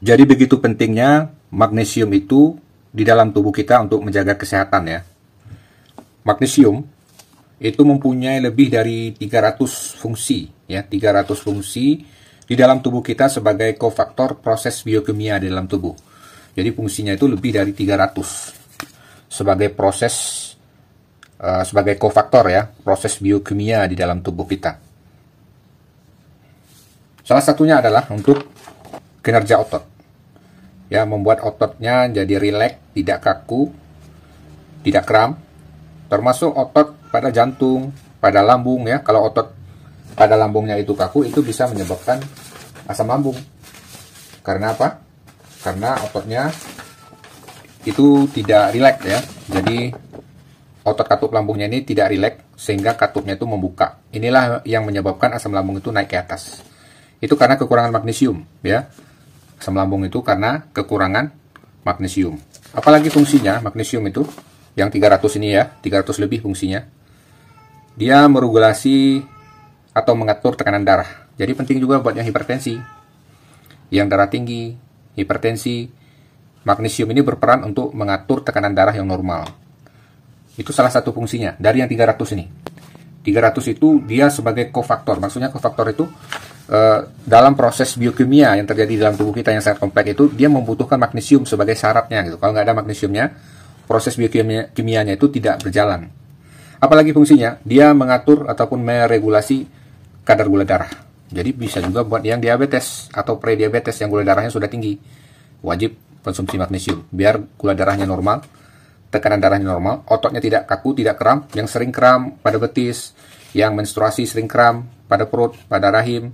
Jadi begitu pentingnya magnesium itu di dalam tubuh kita untuk menjaga kesehatan ya. Magnesium itu mempunyai lebih dari 300 fungsi ya, 300 fungsi di dalam tubuh kita sebagai kofaktor proses biokimia di dalam tubuh. Jadi fungsinya itu lebih dari 300 sebagai proses sebagai kofaktor ya, proses biokimia di dalam tubuh kita. Salah satunya adalah untuk kinerja otot. Ya, membuat ototnya jadi rileks, tidak kaku, tidak kram, termasuk otot pada jantung, pada lambung ya. Kalau otot pada lambungnya itu kaku, itu bisa menyebabkan asam lambung. Karena apa? Karena ototnya itu tidak rileks ya. Jadi otot katup lambungnya ini tidak rileks sehingga katupnya itu membuka. Inilah yang menyebabkan asam lambung itu naik ke atas. Itu karena kekurangan magnesium ya. Asam lambung itu karena kekurangan magnesium. Apalagi fungsinya magnesium itu yang 300 ini ya, 300 lebih fungsinya. Dia meregulasi atau mengatur tekanan darah. Jadi penting juga buat yang hipertensi, yang darah tinggi, hipertensi. Magnesium ini berperan untuk mengatur tekanan darah yang normal. Itu salah satu fungsinya dari yang 300 ini. 300 itu dia sebagai kofaktor. Maksudnya kofaktor itu dalam proses biokimia yang terjadi dalam tubuh kita yang sangat kompleks itu, dia membutuhkan magnesium sebagai syaratnya gitu. Kalau nggak ada magnesiumnya, proses biokimianya itu tidak berjalan. Apalagi fungsinya, dia mengatur ataupun meregulasi kadar gula darah. Jadi bisa juga buat yang diabetes atau prediabetes yang gula darahnya sudah tinggi. Wajib konsumsi magnesium biar gula darahnya normal, tekanan darahnya normal, ototnya tidak kaku, tidak kram. Yang sering kram pada betis, yang menstruasi sering kram pada perut, pada rahim,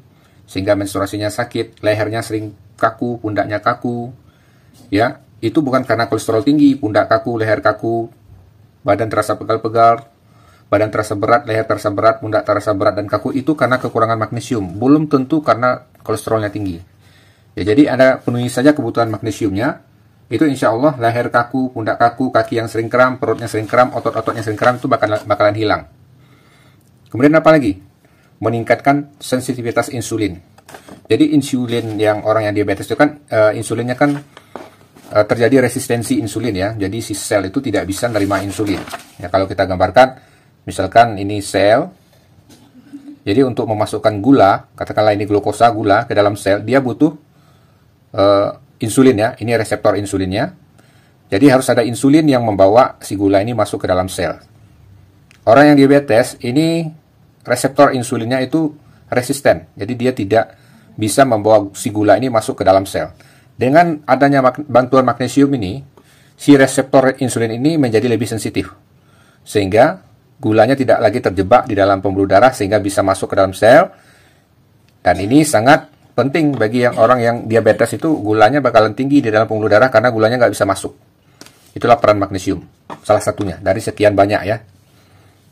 sehingga menstruasinya sakit, lehernya sering kaku, pundaknya kaku. Ya, itu bukan karena kolesterol tinggi, pundak kaku, leher kaku, badan terasa pegal-pegal, badan terasa berat, leher terasa berat, pundak terasa berat dan kaku, itu karena kekurangan magnesium. Belum tentu karena kolesterolnya tinggi. Ya, jadi ada penuhi saja kebutuhan magnesiumnya. Itu insya Allah leher kaku, pundak kaku, kaki yang sering kram, perutnya sering kram, otot-ototnya sering kram, itu bakalan hilang. Kemudian apa lagi? Meningkatkan sensitivitas insulin. Jadi insulin yang orang yang diabetes itu kan insulinnya kan terjadi resistensi insulin ya. Jadi si sel itu tidak bisa menerima insulin. Ya, kalau kita gambarkan, misalkan ini sel. Jadi untuk memasukkan gula, katakanlah ini glukosa gula ke dalam sel, dia butuh insulin ya. Ini reseptor insulinnya. Jadi harus ada insulin yang membawa si gula ini masuk ke dalam sel. Orang yang diabetes ini reseptor insulinnya itu resisten. Jadi dia tidak bisa membawa si gula ini masuk ke dalam sel. Dengan adanya bantuan magnesium ini, si reseptor insulin ini menjadi lebih sensitif. Sehingga gulanya tidak lagi terjebak di dalam pembuluh darah sehingga bisa masuk ke dalam sel. Dan ini sangat penting bagi orang yang diabetes itu, gulanya bakalan tinggi di dalam pembuluh darah karena gulanya nggak bisa masuk. Itulah peran magnesium. Salah satunya dari sekian banyak ya.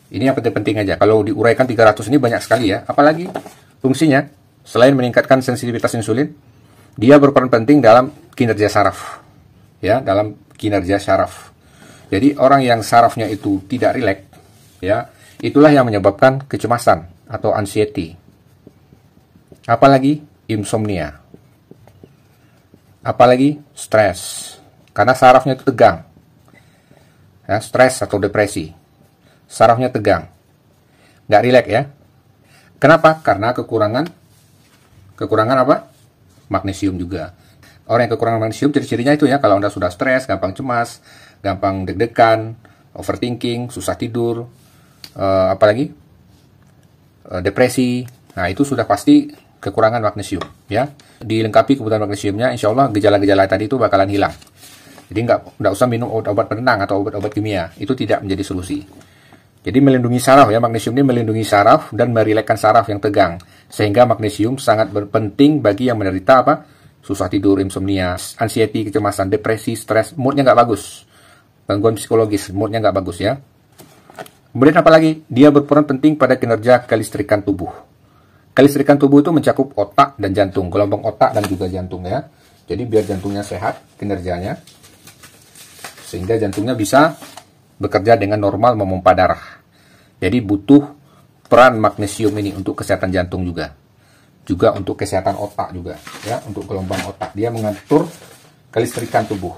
Ini yang penting-penting aja. Kalau diuraikan 300 ini banyak sekali ya. Apalagi fungsinya, selain meningkatkan sensitivitas insulin, dia berperan penting dalam kinerja saraf. Ya, dalam kinerja saraf. Jadi orang yang sarafnya itu tidak rileks, ya, itulah yang menyebabkan kecemasan atau anxiety. Apalagi insomnia. Apalagi stres. Karena sarafnya itu tegang. Ya, stres atau depresi. Sarafnya tegang, nggak rileks ya. Kenapa? Karena kekurangan apa? Magnesium juga. Orang yang kekurangan magnesium, ciri-cirinya itu ya, kalau Anda sudah stres, gampang cemas, gampang deg-degan, overthinking, susah tidur, apalagi depresi. Nah, itu sudah pasti kekurangan magnesium ya. Dilengkapi kebutuhan magnesiumnya, insya Allah gejala-gejala tadi itu bakalan hilang. Jadi nggak usah minum obat penenang atau obat-obat kimia, itu tidak menjadi solusi. Jadi melindungi saraf ya, magnesium ini melindungi saraf dan merilekskan saraf yang tegang. Sehingga magnesium sangat berpenting bagi yang menderita apa? Susah tidur, insomnia, anxiety, kecemasan, depresi, stres, moodnya nggak bagus. Gangguan psikologis, moodnya nggak bagus ya. Kemudian apa lagi? Dia berperan penting pada kinerja kelistrikan tubuh. Kelistrikan tubuh itu mencakup otak dan jantung, gelombang otak dan juga jantung ya. Jadi biar jantungnya sehat kinerjanya, sehingga jantungnya bisa bekerja dengan normal memompa darah. Jadi butuh peran magnesium ini untuk kesehatan jantung juga. juga untuk kesehatan otak juga, ya, untuk gelombang otak. Dia mengatur kelistrikan tubuh.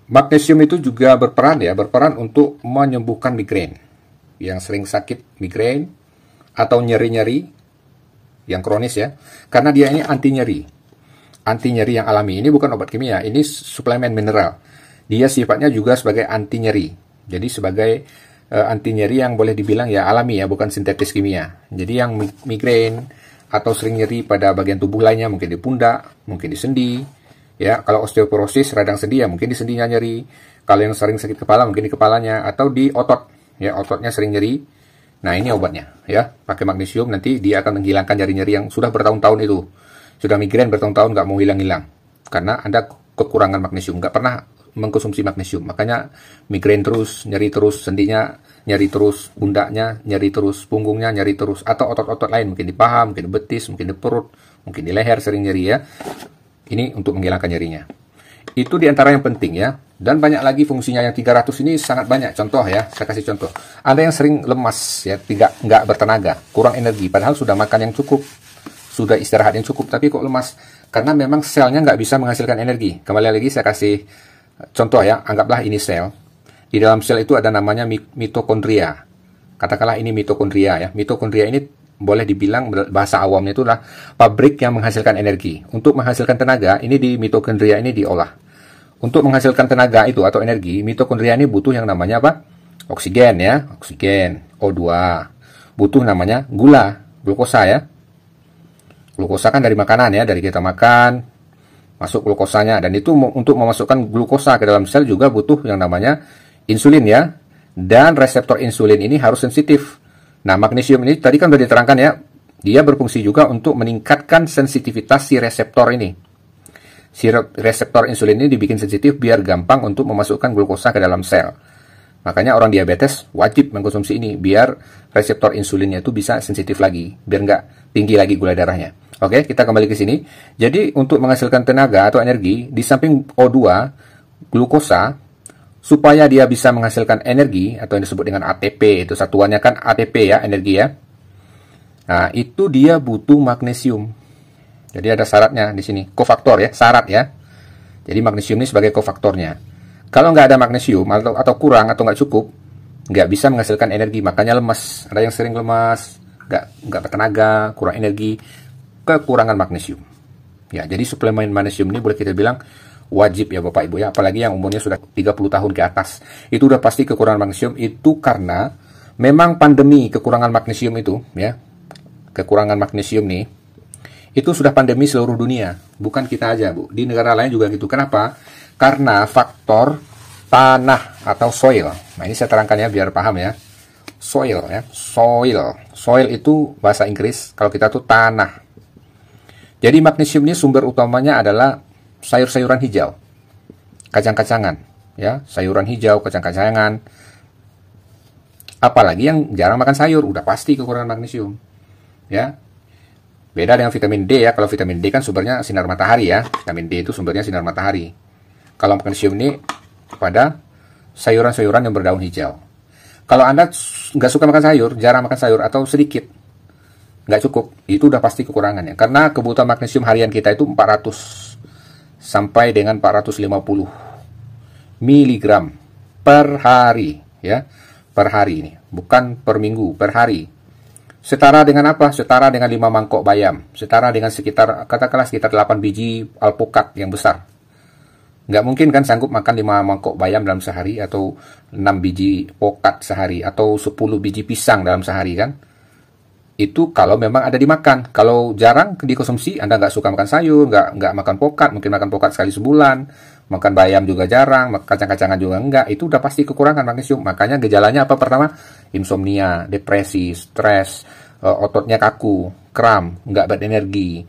Magnesium itu juga berperan untuk menyembuhkan migrain. Yang sering sakit migrain atau nyeri-nyeri yang kronis ya. Karena dia ini anti nyeri. Anti nyeri yang alami. Ini bukan obat kimia, ini suplemen mineral. Dia sifatnya juga sebagai anti nyeri. Jadi sebagai anti nyeri yang boleh dibilang ya alami ya, bukan sintetis kimia. Jadi yang migrain atau sering nyeri pada bagian tubuh lainnya, mungkin di pundak, mungkin di sendi, ya. Kalau osteoporosis, radang sendi ya mungkin di sendinya nyeri. Kalau yang sering sakit kepala mungkin di kepalanya atau di otot, ya ototnya sering nyeri. Nah ini obatnya, ya. Pakai magnesium nanti dia akan menghilangkan nyeri-nyeri yang sudah bertahun-tahun itu. Sudah migrain bertahun-tahun nggak mau hilang-hilang karena Anda kekurangan magnesium, nggak pernah mengkonsumsi magnesium. Makanya migrain terus, nyeri terus, sendinya nyeri terus, pundaknya nyeri terus, punggungnya nyeri terus, atau otot-otot lain, mungkin di paha, mungkin di betis, mungkin di perut, mungkin di leher sering nyeri ya. Ini untuk menghilangkan nyerinya. Itu diantara yang penting ya. Dan banyak lagi fungsinya, yang 300 ini sangat banyak. Contoh ya, saya kasih contoh. Ada yang sering lemas ya, nggak bertenaga, kurang energi, padahal sudah makan yang cukup, sudah istirahat yang cukup, tapi kok lemas? Karena memang selnya nggak bisa menghasilkan energi. Kembali lagi saya kasih contoh ya, anggaplah ini sel. Di dalam sel itu ada namanya mitokondria. Katakanlah ini mitokondria ya. Mitokondria ini boleh dibilang bahasa awamnya itu adalah pabrik yang menghasilkan energi. Untuk menghasilkan tenaga, ini di mitokondria ini diolah. Untuk menghasilkan tenaga itu atau energi, mitokondria ini butuh yang namanya apa? Oksigen ya, oksigen, O2. Butuh namanya gula, glukosa ya. Glukosa kan dari makanan ya, dari kita makan, masuk glukosanya. Dan itu untuk memasukkan glukosa ke dalam sel juga butuh yang namanya insulin ya. Dan reseptor insulin ini harus sensitif. Nah, magnesium ini tadi kan sudah diterangkan ya, dia berfungsi juga untuk meningkatkan sensitivitas si reseptor ini. Si reseptor insulin ini dibikin sensitif biar gampang untuk memasukkan glukosa ke dalam sel. Makanya orang diabetes wajib mengkonsumsi ini biar reseptor insulinnya itu bisa sensitif lagi, biar nggak tinggi lagi gula darahnya. Oke, kita kembali ke sini. Jadi untuk menghasilkan tenaga atau energi, di samping O2, glukosa, supaya dia bisa menghasilkan energi atau yang disebut dengan ATP, itu satuannya kan ATP ya, energi ya. Nah, itu dia butuh magnesium. Jadi ada syaratnya di sini, kofaktor ya, syarat ya. Jadi magnesium ini sebagai kofaktornya. Kalau nggak ada magnesium atau kurang atau nggak cukup, nggak bisa menghasilkan energi, makanya lemas. Ada yang sering lemas, nggak bertenaga, kurang energi, kekurangan magnesium. Ya, jadi suplemen magnesium ini boleh kita bilang wajib ya Bapak Ibu ya, apalagi yang umurnya sudah 30 tahun ke atas. Itu udah pasti kekurangan magnesium, itu karena memang pandemi kekurangan magnesium itu ya. Kekurangan magnesium nih, itu sudah pandemi seluruh dunia, bukan kita aja Bu. Di negara lain juga gitu. Kenapa? Karena faktor tanah atau soil. Nah, ini saya terangkan ya biar paham ya. Soil ya, soil. Soil itu bahasa Inggris, kalau kita tuh tanah. Jadi magnesium ini sumber utamanya adalah sayur-sayuran hijau, kacang-kacangan, ya, sayuran hijau, kacang-kacangan. Apalagi yang jarang makan sayur, udah pasti kekurangan magnesium, ya. Beda dengan vitamin D ya. Kalau vitamin D kan sumbernya sinar matahari ya. Vitamin D itu sumbernya sinar matahari. Kalau magnesium ini pada sayuran-sayuran yang berdaun hijau. Kalau Anda nggak suka makan sayur, jarang makan sayur atau sedikit, nggak cukup, itu udah pasti kekurangannya. Karena kebutuhan magnesium harian kita itu 400 sampai dengan 450 miligram per hari ya, per hari ini, bukan per minggu, per hari. Setara dengan apa? Setara dengan 5 mangkok bayam, setara dengan sekitar, katakanlah sekitar 8 biji alpukat yang besar. Nggak mungkin kan sanggup makan 5 mangkok bayam dalam sehari, atau 6 biji pokat sehari, atau 10 biji pisang dalam sehari kan. Itu kalau memang ada dimakan. Kalau jarang dikonsumsi, Anda nggak suka makan sayur, nggak makan pokat, mungkin makan pokat sekali sebulan, makan bayam juga jarang, kacang-kacangan juga enggak, itu udah pasti kekurangan magnesium. Makanya gejalanya apa pertama? Insomnia, depresi, stres, ototnya kaku, kram, nggak berenergi,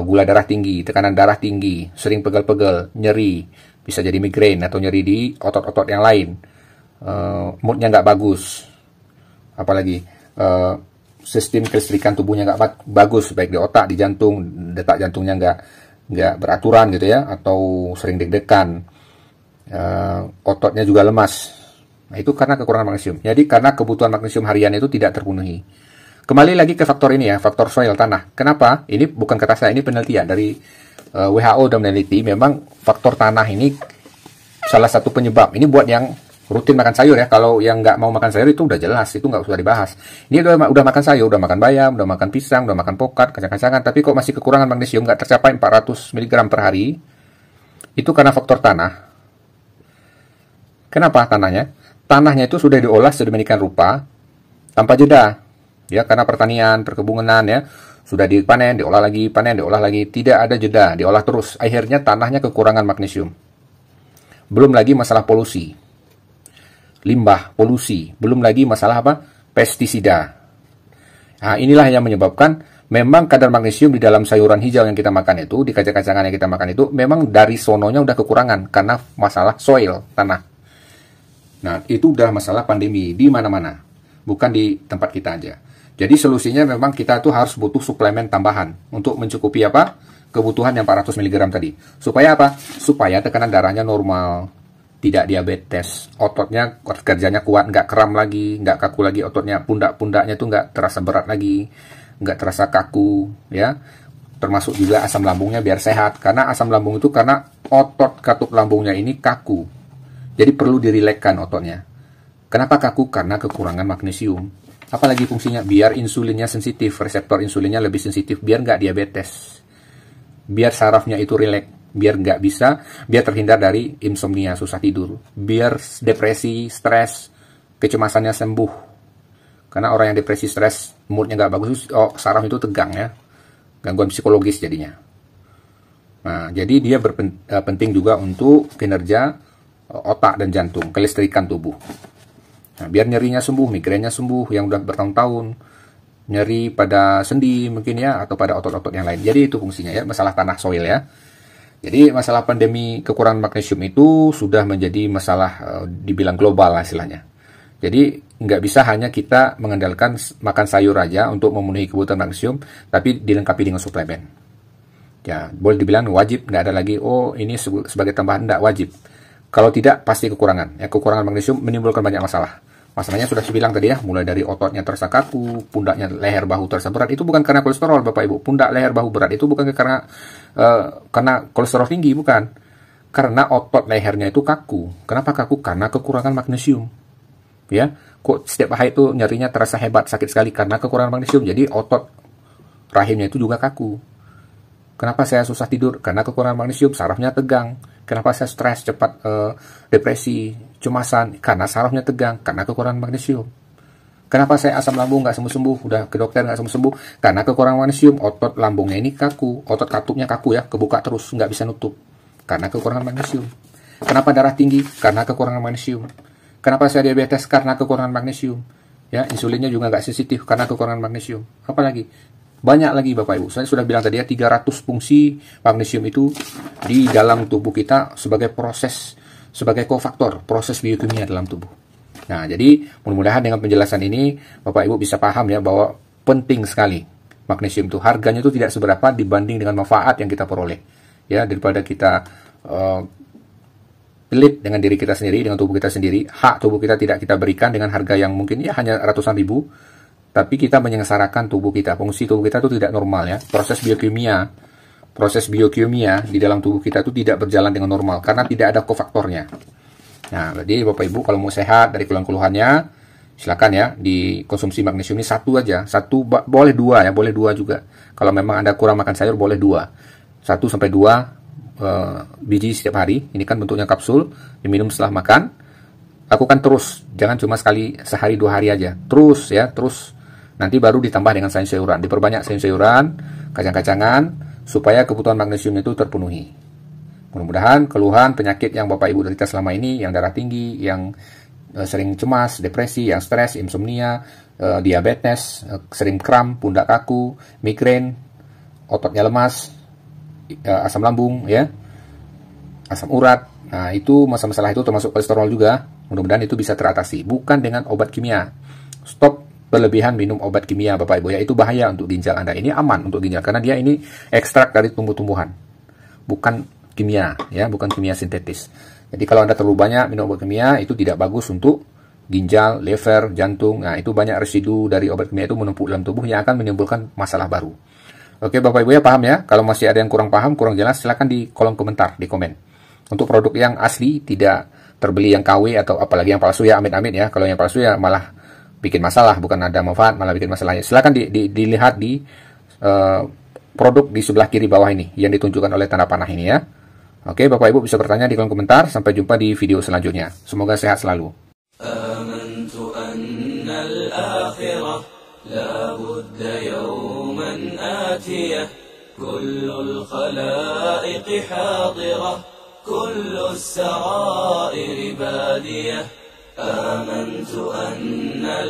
gula darah tinggi, tekanan darah tinggi, sering pegel-pegel, nyeri, bisa jadi migrain atau nyeri di otot-otot yang lain, moodnya nggak bagus, apalagi sistem kelistrikan tubuhnya nggak bagus, baik di otak, di jantung, detak jantungnya nggak beraturan gitu ya, atau sering deg-degan, ototnya juga lemas. Nah, itu karena kekurangan magnesium. Jadi karena kebutuhan magnesium harian itu tidak terpenuhi. Kembali lagi ke faktor ini ya, faktor soil tanah. Kenapa? Ini bukan kata saya, ini penelitian dari WHO dan meneliti. Memang faktor tanah ini salah satu penyebab. Ini buat yang rutin makan sayur ya. Kalau yang nggak mau makan sayur itu udah jelas, itu nggak usah dibahas. Ini udah makan sayur, udah makan bayam, udah makan pisang, udah makan pokat, kacang-kacangan, tapi kok masih kekurangan magnesium, nggak tercapai 400 mg per hari. Itu karena faktor tanah. Kenapa tanahnya? Tanahnya itu sudah diolah sedemikian rupa tanpa jeda. Ya, karena pertanian, perkebunan ya, sudah dipanen, diolah lagi, panen, diolah lagi, tidak ada jeda, diolah terus. Akhirnya tanahnya kekurangan magnesium. Belum lagi masalah polusi. Limbah, polusi, belum lagi masalah apa? Pestisida. Nah, inilah yang menyebabkan memang kadar magnesium di dalam sayuran hijau yang kita makan itu, di kacang-kacangan yang kita makan itu, memang dari sononya udah kekurangan karena masalah soil, tanah. Nah, itu udah masalah pandemi di mana-mana, bukan di tempat kita aja. Jadi solusinya memang kita tuh harus butuh suplemen tambahan untuk mencukupi apa? Kebutuhan yang 400 mg tadi. Supaya apa? Supaya tekanan darahnya normal, tidak diabetes, ototnya kerjanya kuat, nggak kram lagi, nggak kaku lagi ototnya, pundak-pundaknya tuh nggak terasa berat lagi, nggak terasa kaku, ya. Termasuk juga asam lambungnya biar sehat. Karena asam lambung itu karena otot katup lambungnya ini kaku. Jadi perlu dirilekkan ototnya. Kenapa kaku? Karena kekurangan magnesium. Apalagi fungsinya? Biar insulinnya sensitif, reseptor insulinnya lebih sensitif, biar nggak diabetes. Biar sarafnya itu rileks, biar terhindar dari insomnia, susah tidur. Biar depresi, stres, kecemasannya sembuh. Karena orang yang depresi, stres, moodnya nggak bagus, saraf itu tegang ya. Gangguan psikologis jadinya. Nah, jadi dia penting juga untuk kinerja otak dan jantung, kelistrikan tubuh. Nah, biar nyerinya sembuh, migrainnya sembuh yang udah bertahun-tahun, nyeri pada sendi mungkin ya, atau pada otot-otot yang lain. Jadi itu fungsinya ya, masalah tanah soil ya. Jadi masalah pandemi kekurangan magnesium itu sudah menjadi masalah dibilang global lah istilahnya. Jadi nggak bisa hanya kita mengandalkan makan sayur aja untuk memenuhi kebutuhan magnesium, tapi dilengkapi dengan suplemen. Ya, boleh dibilang wajib, nggak ada lagi, oh ini sebagai tambahan, nggak wajib. Kalau tidak, pasti kekurangan. Ya, kekurangan magnesium menimbulkan banyak masalah. Masalahnya sudah saya bilang tadi ya, mulai dari ototnya terasa kaku, pundaknya, leher, bahu terasa berat. Itu bukan karena kolesterol, Bapak Ibu. Pundak, leher, bahu berat itu bukan karena kolesterol tinggi, bukan. Karena otot lehernya itu kaku. Kenapa kaku? Karena kekurangan magnesium. Ya, kok setiap hari itu nyerinya terasa hebat, sakit sekali karena kekurangan magnesium. Jadi otot rahimnya itu juga kaku. Kenapa saya susah tidur? Karena kekurangan magnesium, sarafnya tegang. Kenapa saya stres, cepat depresi, cemasan? Karena sarafnya tegang, karena kekurangan magnesium. Kenapa saya asam lambung nggak sembuh-sembuh, udah ke dokter nggak sembuh-sembuh? Karena kekurangan magnesium, otot lambungnya ini kaku, otot katupnya kaku ya, kebuka terus, nggak bisa nutup. Karena kekurangan magnesium. Kenapa darah tinggi? Karena kekurangan magnesium. Kenapa saya diabetes? Karena kekurangan magnesium. Ya, insulinnya juga nggak sensitif karena kekurangan magnesium. Apalagi? Banyak lagi Bapak Ibu. Saya sudah bilang tadi ya, 300 fungsi magnesium itu di dalam tubuh kita sebagai kofaktor, proses biokimia dalam tubuh. Nah, jadi mudah-mudahan dengan penjelasan ini Bapak Ibu bisa paham ya bahwa penting sekali magnesium itu. Harganya itu tidak seberapa dibanding dengan manfaat yang kita peroleh. Ya, daripada kita pelit dengan diri kita sendiri, dengan tubuh kita sendiri, hak tubuh kita tidak kita berikan dengan harga yang mungkin ya hanya ratusan ribu. Tapi kita menyengsarakan tubuh kita, fungsi tubuh kita itu tidak normal ya. Proses biokimia di dalam tubuh kita itu tidak berjalan dengan normal karena tidak ada kofaktornya. Nah, jadi Bapak Ibu kalau mau sehat dari keluhan-keluhannya, silakan ya dikonsumsi magnesium ini satu aja, boleh dua ya, boleh dua juga. Kalau memang Anda kurang makan sayur boleh 2, 1 sampai 2 biji setiap hari. Ini kan bentuknya kapsul, diminum setelah makan. Lakukan terus, jangan cuma sehari 2 hari aja, terus ya, terus. Nanti baru ditambah dengan sayur-sayuran, diperbanyak sayur-sayuran, kacang-kacangan, supaya kebutuhan magnesium itu terpenuhi. Mudah-mudahan keluhan penyakit yang Bapak Ibu derita selama ini, yang darah tinggi, yang sering cemas, depresi, yang stres, insomnia, diabetes, sering kram, pundak kaku, migrain, ototnya lemas, asam lambung, ya, asam urat. Nah, itu masalah-masalah itu termasuk kolesterol juga. Mudah-mudahan itu bisa teratasi, bukan dengan obat kimia. Stop berlebihan minum obat kimia Bapak Ibu ya, itu bahaya untuk ginjal Anda. Ini aman untuk ginjal karena dia ini ekstrak dari tumbuh-tumbuhan, bukan kimia ya, bukan kimia sintetis. Jadi kalau Anda terlalu banyak minum obat kimia itu tidak bagus untuk ginjal, liver, jantung. Nah, itu banyak residu dari obat kimia itu menumpuk dalam tubuh yang akan menimbulkan masalah baru. Oke, Bapak Ibu ya, paham ya? Kalau masih ada yang kurang paham, kurang jelas, silahkan di kolom komentar, di komen. Untuk produk yang asli, tidak terbeli yang KW atau apalagi yang palsu ya, amit-amit ya. Kalau yang palsu ya malah bikin masalah, bukan ada manfaat, malah bikin masalah. Silahkan dilihat di produk di sebelah kiri bawah ini, yang ditunjukkan oleh tanda panah ini ya. Oke, Bapak Ibu bisa bertanya di kolom komentar. Sampai jumpa di video selanjutnya. Semoga sehat selalu. Amantu anna al-akhirah la budda yawman atiyah kullul khalaiqi hadirah kullus sarairi badiyah. Amantu anna